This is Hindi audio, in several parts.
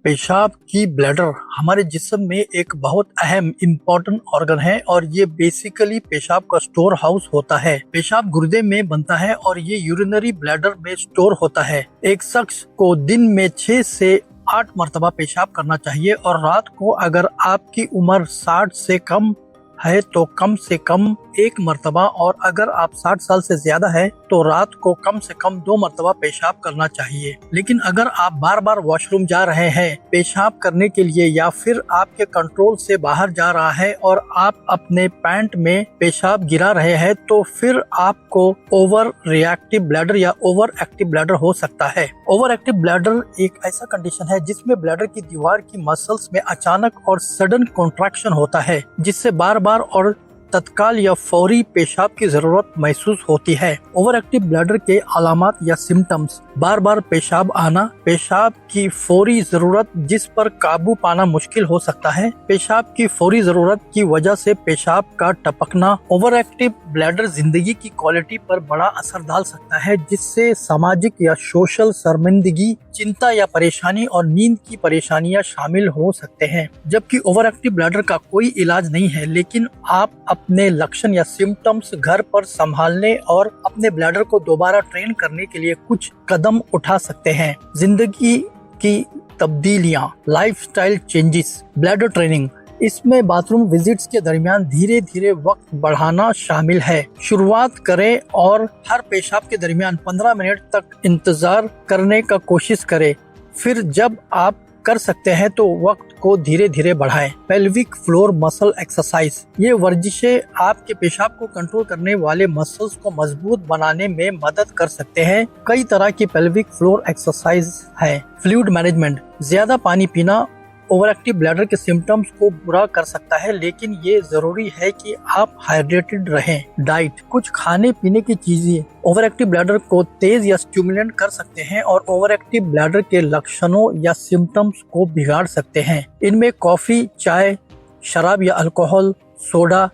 पेशाब की ब्लैडर हमारे जिस्म में एक बहुत अहम इम्पोर्टेंट ऑर्गन है और ये बेसिकली पेशाब का स्टोर हाउस होता है। पेशाब गुर्दे में बनता है और ये यूरिनरी ब्लैडर में स्टोर होता है। एक शख्स को दिन में 6 से 8 मरतबा पेशाब करना चाहिए और रात को अगर आपकी उम्र 60 से कम है तो कम से कम 1 मरतबा, और अगर आप 60 साल से ज्यादा है तो रात को कम से कम 2 मरतबा पेशाब करना चाहिए। लेकिन अगर आप बार बार वॉशरूम जा रहे हैं पेशाब करने के लिए या फिर आपके कंट्रोल से बाहर जा रहा है और आप अपने पैंट में पेशाब गिरा रहे हैं तो फिर आपको ओवर रिएक्टिव ब्लैडर या ओवर एक्टिव ब्लैडर हो सकता है। ओवर एक्टिव ब्लैडर एक ऐसा कंडीशन है जिसमें ब्लैडर की दीवार की मसल्स में अचानक और सडन कॉन्ट्रैक्शन होता है जिससे बार बार और तत्काल या फौरी पेशाब की जरूरत महसूस होती है। ओवर एक्टिव ब्लैडर के अलामत या सिम्टम्स: बार बार पेशाब आना, पेशाब की फौरी जरूरत जिस पर काबू पाना मुश्किल हो सकता है, पेशाब की फौरी जरूरत की वजह से पेशाब का टपकना। ओवर एक्टिव ब्लैडर जिंदगी की क्वालिटी पर बड़ा असर डाल सकता है जिससे सामाजिक या सोशल शर्मिंदगी, चिंता या परेशानी और नींद की परेशानियां शामिल हो सकते हैं। जबकि ओवर एक्टिव ब्लैडर का कोई इलाज नहीं है, लेकिन आप अपने लक्षण या सिम्टम्स घर पर संभालने और अपने ब्लैडर को दोबारा ट्रेन करने के लिए कुछ कदम उठा सकते हैं। जिंदगी की तब्दीलियां, लाइफस्टाइल चेंजेस, ब्लैडर ट्रेनिंग। इसमें बाथरूम विजिट्स के दरमियान धीरे धीरे वक्त बढ़ाना शामिल है। शुरुआत करें और हर पेशाब के दरमियान 15 मिनट तक इंतजार करने का कोशिश करें। फिर जब आप कर सकते हैं तो वक्त को धीरे धीरे बढ़ाएं। Pelvic floor muscle exercise. ये वर्जिशें आपके पेशाब को कंट्रोल करने वाले मसल्स को मजबूत बनाने में मदद कर सकते हैं। कई तरह की पेल्विक फ्लोर एक्सरसाइज है। Fluid management. ज्यादा पानी पीना ओवर एक्टिव ब्लैडर के सिम्टम्स को बुरा कर सकता है, लेकिन ये जरूरी है कि आप हाइड्रेटेड रहें। डाइट। कुछ खाने पीने की चीजें ओवर एक्टिव ब्लैडर को तेज या स्टिमुलेंट कर सकते हैं और ओवर एक्टिव ब्लैडर के लक्षणों या सिम्टम्स को बिगाड़ सकते हैं। इनमें कॉफी, चाय, शराब या अल्कोहल, सोडा,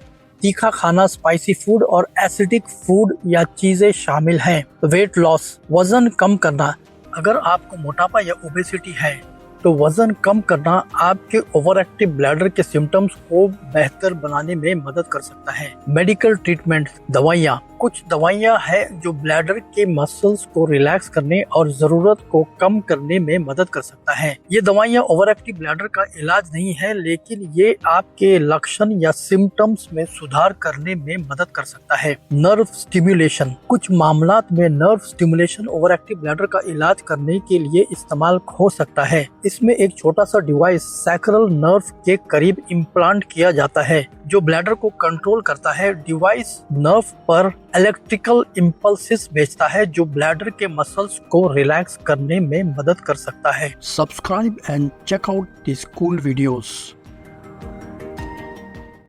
तीखा खाना, स्पाइसी फूड और एसिडिक फूड या चीजें शामिल हैं। Weight loss. वजन कम करना। अगर आपको मोटापा या ओबेसिटी है तो वजन कम करना आपके ओवर एक्टिव ब्लैडर के सिम्टम्स को बेहतर बनाने में मदद कर सकता है। Medical treatment. दवाइयाँ। कुछ दवाइयाँ हैं जो ब्लैडर के मसल्स को रिलैक्स करने और जरूरत को कम करने में मदद कर सकता है। ये दवाइयाँ ओवर एक्टिव ब्लैडर का इलाज नहीं है, लेकिन ये आपके लक्षण या सिम्टम्स में सुधार करने में मदद कर सकता है। Nerve stimulation. कुछ मामलात में nerve stimulation over active bladder का इलाज करने के लिए इस्तेमाल हो सकता है। इसमें एक छोटा सा डिवाइस सैक्रल नर्व के करीब इम्प्लांट किया जाता है जो ब्लैडर को कंट्रोल करता है। डिवाइस नर्व पर इलेक्ट्रिकल इम्पल्सेस भेजता है जो ब्लैडर के मसल्स को रिलैक्स करने में मदद कर सकता है। Subscribe and check out this cool videos.